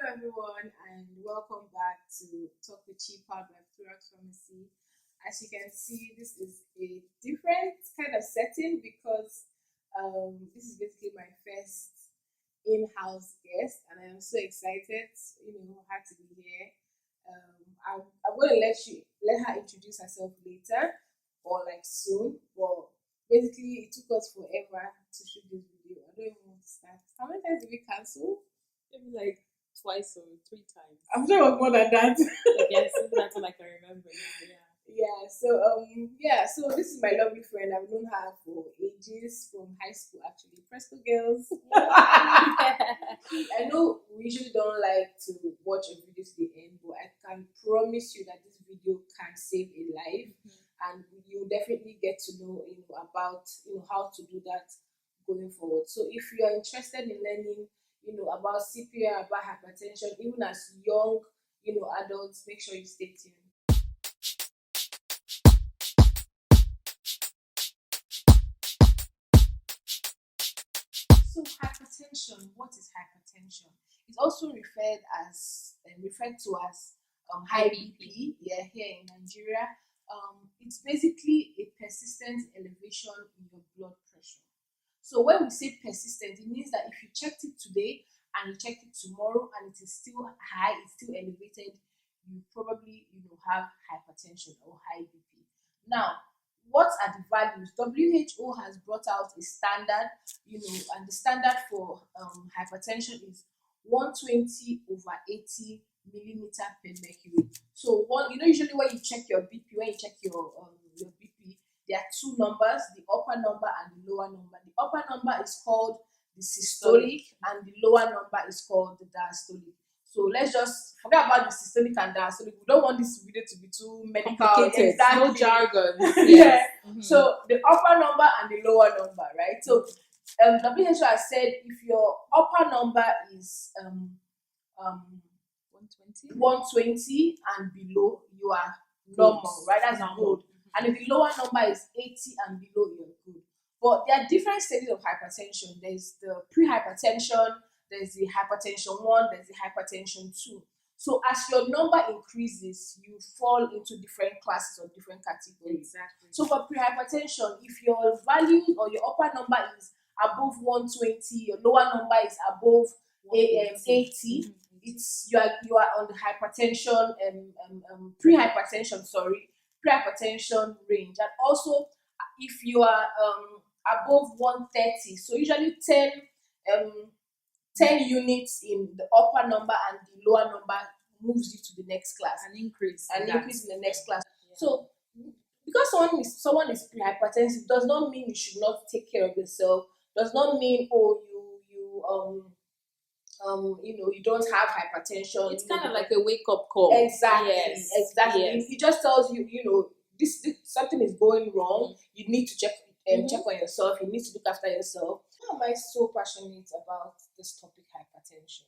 everyone, and welcome back to Talk with Chi powered by Floraxpharmacy. As you can see, this is a different kind of setting because this is basically my first in-house guest, and I am so excited. Her to be here. I'm going to let her introduce herself later or like soon. But basically, it took us forever to shoot this video. I don't even want to start. How many times did we cancel? Maybe like twice or three times. I'm sure it was more than that. Yes, that's all I can remember. So this is my lovely friend. I've known her for ages, from high school actually. Presto girls. I know we usually don't like to watch a video to the end, but I can promise you that this video can save a life, and you'll definitely get to know about how to do that going forward. So if you are interested in learning about CPR, about hypertension, even as young adults, make sure you stay tuned. So hypertension, what is hypertension? It's also referred to as high BP. Yeah, here in Nigeria, it's basically a persistent elevation in your blood pressure. So when we say persistent, it means that if you checked it today and you checked it tomorrow and it is still high, it's still elevated, you probably have hypertension or high BP. Now, what are the values? WHO has brought out a standard, and the standard for hypertension is 120/80 millimeter per mercury. So usually when you check your BP, when you check your BP, there are two numbers, the upper number and the lower number. The upper number is called the systolic and the lower number is called the diastolic. So let's just forget about the systolic and diastolic. We don't want this video to be too medical. Complicated. Exactly. No jargon. Yeah. So the upper number and the lower number, right? So WHO has said if your upper number is 120 and below, you are normal, right? That's good. And if the lower number is 80 and below, you're good. But there are different stages of hypertension. There's the pre-hypertension, there's the hypertension 1, there's the hypertension 2. So as your number increases, you fall into different classes or different categories. Exactly. So for pre-hypertension, if your value or your upper number is above 120, your lower number is above 80, you are on the hypertension pre-hypertension range. And also if you are above 130, so usually 10 units in the upper number and the lower number moves you to the next class. An increase in the next class. Yeah. So because someone is pre-hypertensive does not mean you should not take care of yourself, does not mean you don't have hypertension. It's kind of like a wake-up call. Exactly. Yes. Exactly. Yes. It just tells you, this something is going wrong. You need to check on yourself. You need to look after yourself. Why am I so passionate about this topic, hypertension?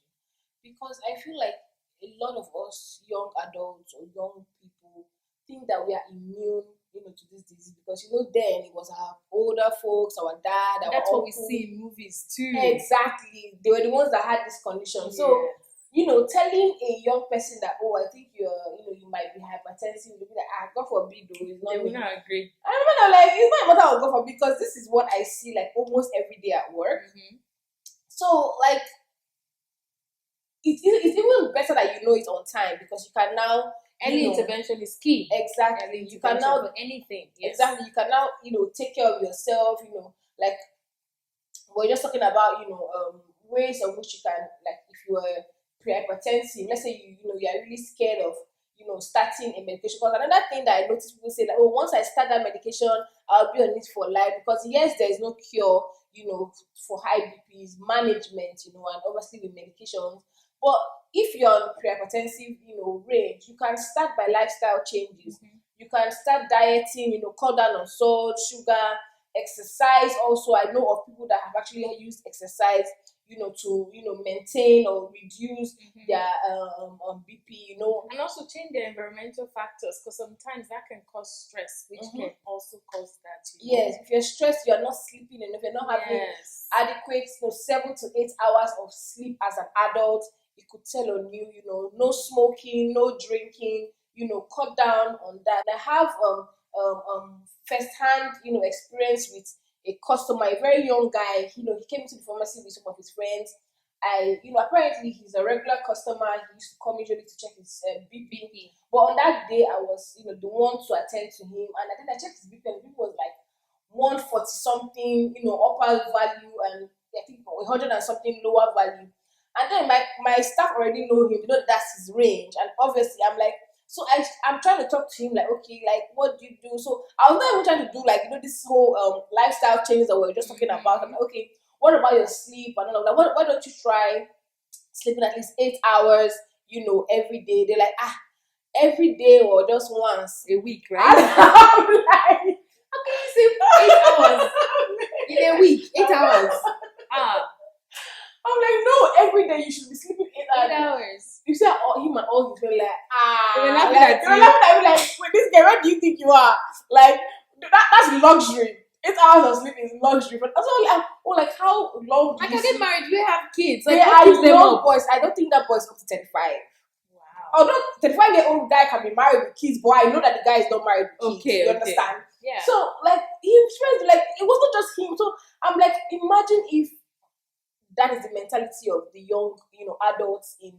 Because I feel like a lot of us young adults or young people think that we are immune to this disease, because then it was our older folks, our dad, That's our what we see in movies too. Exactly. They were the ones that had this condition. Yes. So telling a young person that, I think you might be hypertensive, they'll be like, God forbid, though, it's not They me. will not agree. I remember, like, it's not a matter of God forbid, because this is what I see like almost every day at work. So like it's even better that you know it on time, because you can now any intervention is key. Exactly. You can now for anything. Yes. Exactly. You can now take care of yourself. Like we're just talking about ways of which you can, like, if you are pre-hypertensive, let's say you are really scared of starting a medication. Because another thing that I notice people say, like, once I start that medication, I'll be on it for life. Because yes, there is no cure for high BPs, management, and obviously with medications. But if you're on pre-hypertensive range, you can start by lifestyle changes. You can start dieting, cut down on salt, sugar, exercise. Also, I know of people that have actually used exercise to maintain or reduce their BP, and also change their environmental factors, because sometimes that can cause stress, which can also cause that. Yes, if you're stressed, you're not sleeping enough, you're not having adequate 7 to 8 hours of sleep as an adult. it could tell on you. No smoking, no drinking. Cut down on that. I have first-hand experience with a customer, a very young guy. He came to the pharmacy with some of his friends. Apparently he's a regular customer. He used to come usually to check his BP. But on that day, I was, the one to attend to him, and then I checked his BP, and the BP was like 140 something, upper value, and I think 100 and something lower value. And then my staff already know him, that's his range, and obviously I'm like, so I'm trying to talk to him like, okay, like what do you do? So I was not even trying to do like this whole lifestyle change that we were just talking about. I'm like, okay, what about your sleep and all of that? Why don't you try sleeping at least 8 hours, every day? They're like, every day or just once a week, right? I'm like, how can you sleep 8 hours in a week? 8 hours. I'm like, no, every day you should be sleeping 8 hours. 8 hours. You see him and all his friends like, They were laughing at you. Like, wait, this guy, where do you think you are? Like, that's luxury. 8 hours of sleep is luxury. But also, like how long do I you can get married, you have kids. Like, they are young boys. I don't think that boy's up to 35. Wow. Although 35-year-old guy can be married with kids, but I know that the guy is not married with kids. Okay, you understand? Yeah. So, like, his friends, like, it wasn't just him. So, I'm like, imagine if that is the mentality of the young, adults in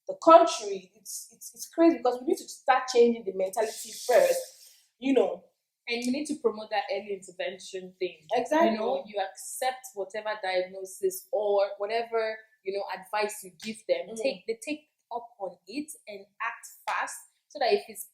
the country. It's crazy because we need to start changing the mentality first, And we need to promote that early intervention thing. Exactly. You accept whatever diagnosis or whatever, advice you give them. They take up on it and act fast so that if it's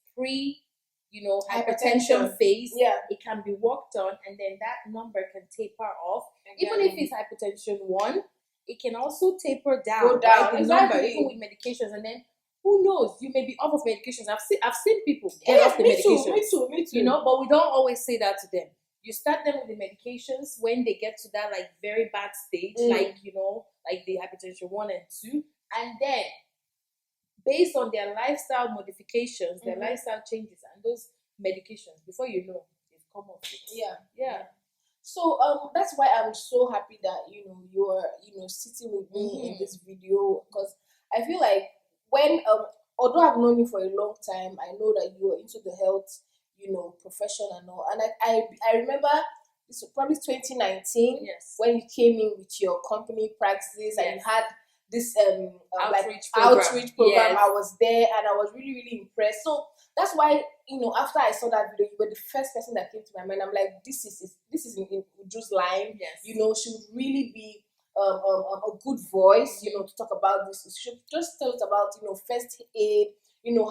hypertension phase, it can be worked on, and then that number can taper off. Exactly. Even if it's hypertension 1, it can also taper down. Go down. Right? The Exactly. number, even with medications, and then who knows? You may be off of medications. I've seen people get off the medications. Me too. But we don't always say that to them. You start them with the medications when they get to that like very bad stage, like the hypertension 1 and 2, and then based on their lifestyle modifications, their lifestyle changes, and those medications, before you know, they've come off it. Yeah. So that's why I'm so happy that you're sitting with me in this video, because I feel like when although I've known you for a long time, I know that you are into the health profession and all, and I remember this was probably 2019 when you came in with your company Praxis, and you had this outreach program. I was there and I was really, really impressed. So that's why after I saw that video, you were the first person that came to my mind. I'm like, this is in Uju's line. She would really be a good voice, to talk about this. She should just tell us about first aid,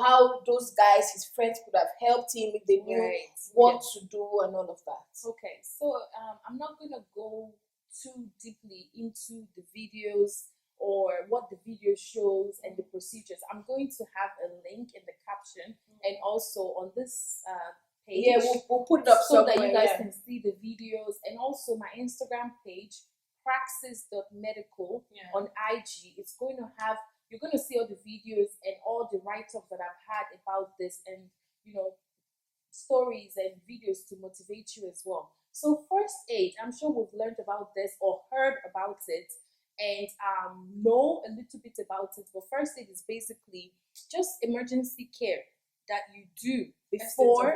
how those guys, his friends, could have helped him if they knew what to do and all of that. Okay, so I'm not gonna go too deeply into the videos or what the video shows and the procedures. I'm going to have a link in the caption and also on this page. Yeah, we'll put it up so that you guys can see the videos, and also my Instagram page, praxis.medical on IG. It's going to have, you're going to see all the videos and all the write-ups that I've had about this, and stories and videos to motivate you as well. So first aid, I'm sure we've learned about this or heard about it and know a little bit about it. But first aid is basically just emergency care that you do before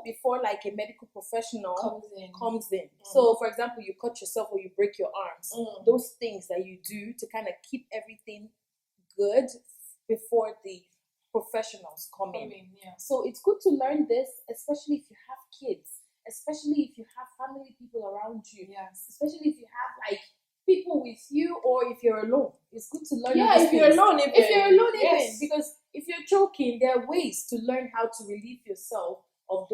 before like a medical professional comes in. So for example, you cut yourself or you break your arms. Those things that you do to kind of keep everything good before the professionals come in. So it's good to learn this, especially if you have kids, especially if you have family people around you, especially if you have like people with you, or if you're alone. It's good to learn. If you're alone, even because if you're choking, there are ways to learn how to relieve yourself of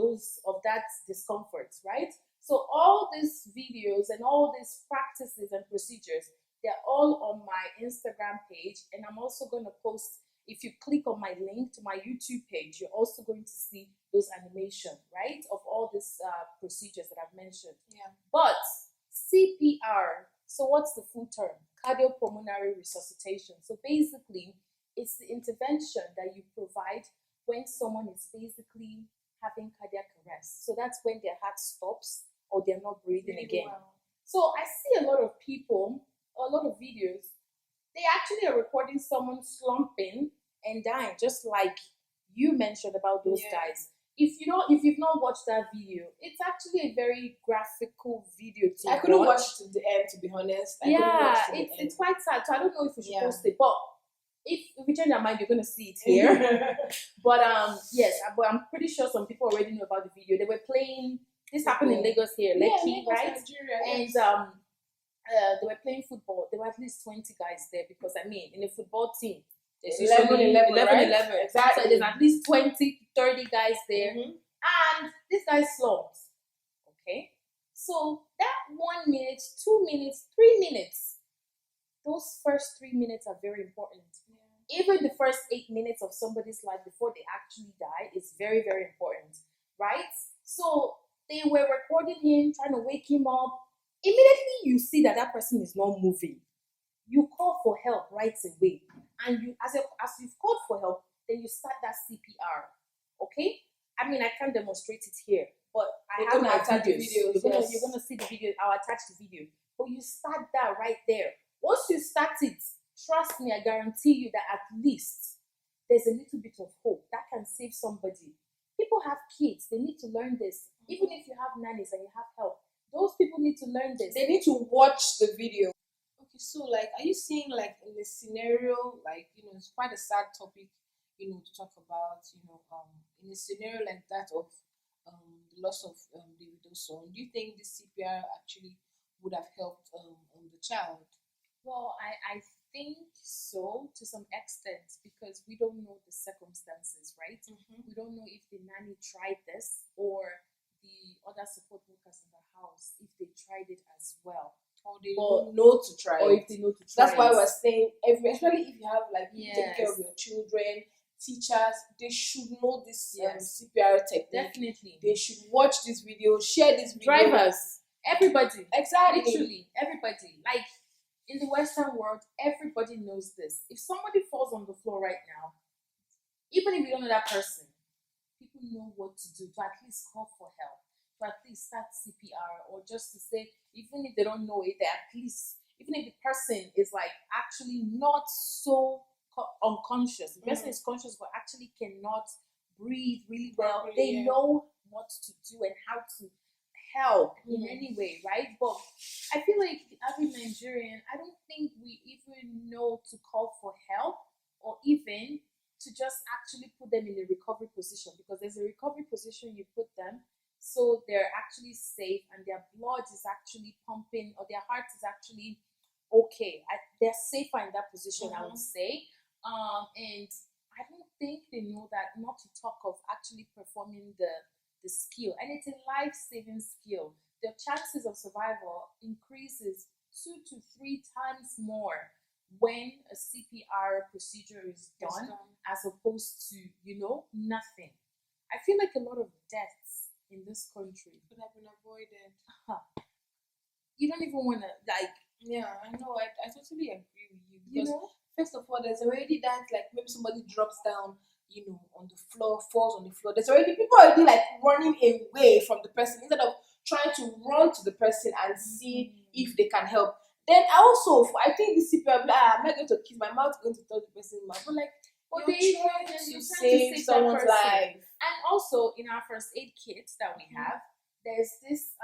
that discomfort, right? So all these videos and all these practices and procedures, they're all on my Instagram page, and I'm also going to post. If you click on my link to my YouTube page, you're also going to see those animation, right, of all these procedures that I've mentioned. But CPR, so what's the full term? Cardiopulmonary resuscitation. So basically, it's the intervention that you provide when someone is basically having cardiac arrest. So that's when their heart stops or they're not breathing again. So I see a lot of people, a lot of videos, they actually are recording someone slumping and dying, just like you mentioned about those guys. If you've not watched that video, it's actually a very graphical video to I couldn't watch it to the end, to be honest. It's quite sad. So I don't know if we should post it, but if we change our mind, you're gonna see it here. But yes, but I'm pretty sure some people already know about the video. They were playing. This happened in Lagos here, Lekki, right? Nigeria, and they were playing football. There were at least 20 guys there because I mean, in a football team, there's 11, right? Exactly. So there's at least 20, 30 guys there, Mm-hmm. and this guy slumps. Okay, so that 1 minute, 2 minutes, 3 minutes, those first 3 minutes are very important. Even the first 8 minutes of somebody's life before they actually die is very, very important, right? So they were recording him, trying to wake him up. Immediately you see that that person is not moving, you call for help right away. And you, as you've called for help, then you start that CPR. Okay? I mean, I can't demonstrate it here, but I have my videos. You're gonna see the video. I'll attach the video. But you start that right there. Once you start it, trust me, I guarantee you that at least there's a little bit of hope that can save somebody. People have kids, they need to learn this. Even if you have nannies and you have help, those people need to learn this. They need to watch the video. Okay, so like, are you saying like in the scenario, like, it's quite a sad topic, to talk about, in a scenario like that of the loss of Davido's son, do you think the CPR actually would have helped the child? Well, I think so to some extent because we don't know the circumstances, right? Mm-hmm. We don't know if the nanny tried this or the other support workers in the house, if they tried it as well. Or they know to try or it. If they know to try That's why we're saying, especially if you have like take care of Yes. your children, teachers, they should know this Yes. CPR technique. Definitely. They should watch this video, share this video. Drivers, everybody. Exactly. Literally, everybody. Like in the Western world, everybody knows this. If somebody falls on the floor right now, even if you don't know that person, people know what to do to at least call for help, to at least start CPR, or just to say, even if they don't know it, they at least, even if the person is like actually not so unconscious, the person is conscious but actually cannot breathe really well, they know what to do and how to help in any way, right? But I feel like the average Nigerian, I don't think we even know to call for help or even to just actually put them in a recovery position, because there's a recovery position you put them so they're actually safe and their blood is actually pumping or their heart is actually okay. They're safer in that position, I would say. And I don't think they know that, not to talk of actually performing the skill, and it's a life-saving skill. The chances of survival increases 2 to 3 times more when a CPR procedure is done as opposed to nothing. I feel like a lot of deaths in this country could have been avoided. You don't even want to Yeah, I know. I totally agree with you because first of all, there's already that, like, maybe somebody drops down, on the floor, falls on the floor. There's already people already like running away from the person instead of trying to run to the person and see if they can help. Then I think the CPR, I'm not going to kiss my mouth, going to touch the person's mouth, but like, you're trying to save someone's life. And also in our first aid kits that we have, there's this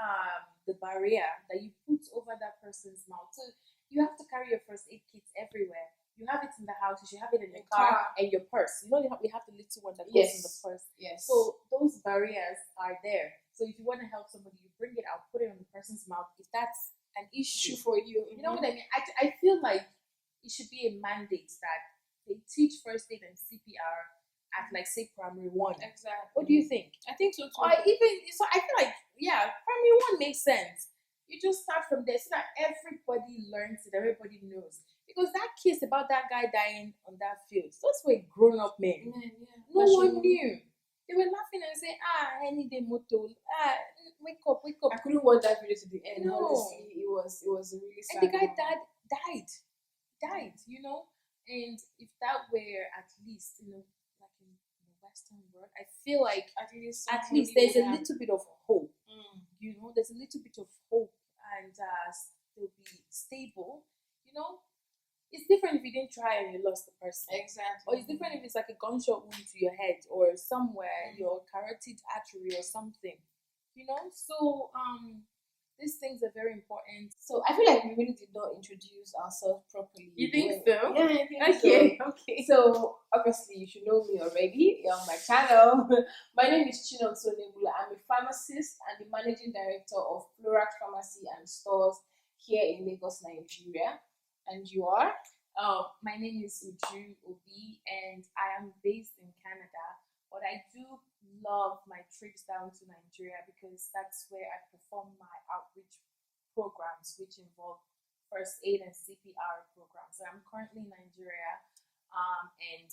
the barrier that you put over that person's mouth. So you have to carry your first aid kit everywhere. You have it in the house, you should have it in your car and your purse. We have the little one that goes in the purse. Yes. So those barriers are there. So if you want to help somebody, you bring it out, put it on the person's mouth. If that's an issue for you, you know what I mean? I feel like it should be a mandate that they teach first aid and CPR at, like, say, primary 1. Exactly. What do you think? I think so too. Or even so, I feel like primary 1 makes sense. You just start from there so that everybody learns it, everybody knows. Because that case about that guy dying on that field, those were grown-up men. No one knew. They were laughing and saying, any day moto, wake up. I couldn't watch that video to the end. No. Honestly, it was really sad. And the guy died, And if that were at least, like in the Western world, I feel like at least there's a little bit of hope. There's a little bit of hope, and they'll be stable. It's different if you didn't try and you lost the person. Exactly. Or it's different if it's like a gunshot wound to your head or somewhere, your carotid artery or something. You know? So these things are very important. So I feel like we really did not introduce ourselves properly. You think so? Yeah, I think Okay, so. okay. So obviously you should know me already. You're on my channel. My name is Chinonso. I'm a pharmacist and the managing director of Florax Pharmacy and Stores here in Lagos, Nigeria. And you are? Oh, my name is Uju Obi and I am based in Canada. But I do love my trips down to Nigeria because that's where I perform my outreach programs, which involve first aid and CPR programs. So I'm currently in Nigeria, and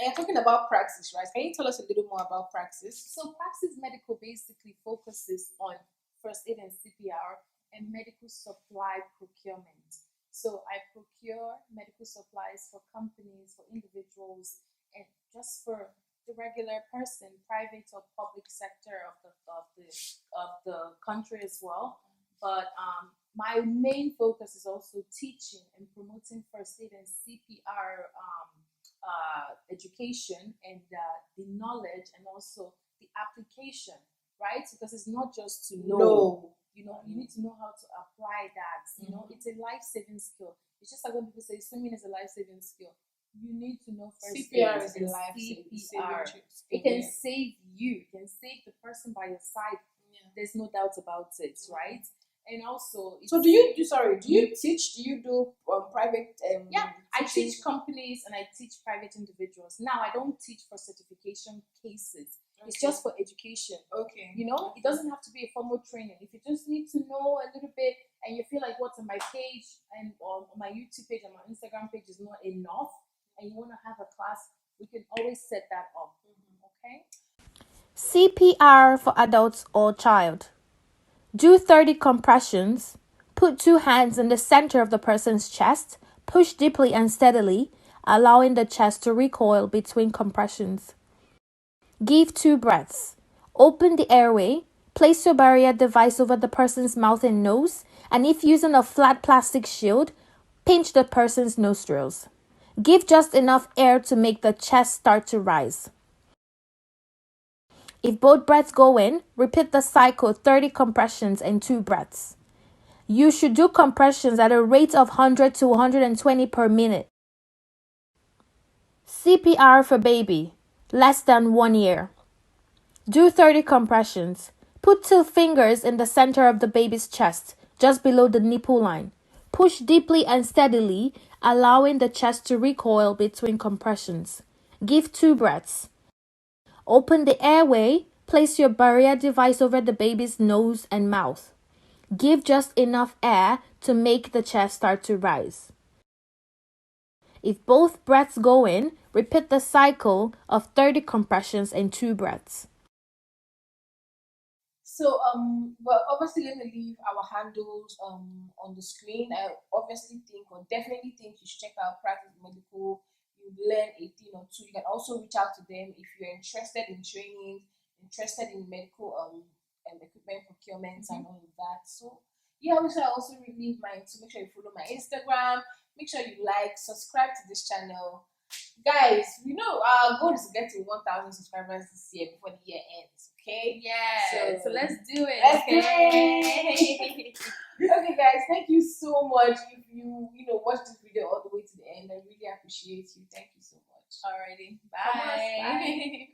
you're talking about Praxis, right? Can you tell us a little more about Praxis? So Praxis Medical basically focuses on first aid and CPR and medical supply procurement. So I procure medical supplies for companies, for individuals, and just for the regular person, private or public sector of the country as well. But my main focus is also teaching and promoting first aid and CPR education and the knowledge and also the application, right? Because it's not just to know. No. You know, you need to know how to apply that. You know, it's a life-saving skill. It's just like when people say swimming is a life-saving skill. You need to know first CPR aid is a and life-saving CPR. skill. It can save you. It can save the person by your side. There's no doubt about it, right? And also, so do you teach? Do you do private? Yeah, I teaching? teach companies and I teach private individuals. Now, I don't teach for certification cases. Okay. It's just for education. Okay. You know, it doesn't have to be a formal training. If you just need to know a little bit and you feel like what's on my page and on my YouTube page and my Instagram page is not enough and you want to have a class, we can always set that up. Okay? CPR for adults or child. Do 30 compressions. Put 2 hands in the center of the person's chest. Push deeply and steadily, allowing the chest to recoil between compressions. Give 2 breaths. Open the airway. Place your barrier device over the person's mouth and nose, and if using a flat plastic shield, pinch the person's nostrils. Give just enough air to make the chest start to rise. If both breaths go in, repeat the cycle 30 compressions and 2 breaths. You should do compressions at a rate of 100 to 120 per minute. CPR for baby, less than 1 year. Do 30 compressions. Put 2 fingers in the center of the baby's chest, just below the nipple line. Push deeply and steadily, allowing the chest to recoil between compressions. Give 2 breaths. Open the airway. Place your barrier device over the baby's nose and mouth. Give just enough air to make the chest start to rise. If both breaths go in, repeat the cycle of 30 compressions and 2 breaths. So well, obviously let me leave our handles on the screen. I definitely think you should check out Praxis Medical. You learn a thing or two. You can also reach out to them if you're interested in training, interested in medical equipment procurement and all of that. So yeah, obviously I also leave mine. So make sure you follow my Instagram. Make sure you like, subscribe to this channel. Guys, we know our goal is to get to 1,000 subscribers this year before the year ends. Okay? Yeah. So let's do it. Let's do it. Okay, guys, thank you so much. If you watch this video all the way to the end, I really appreciate you. Thank you so much. Alrighty. Bye. Bye.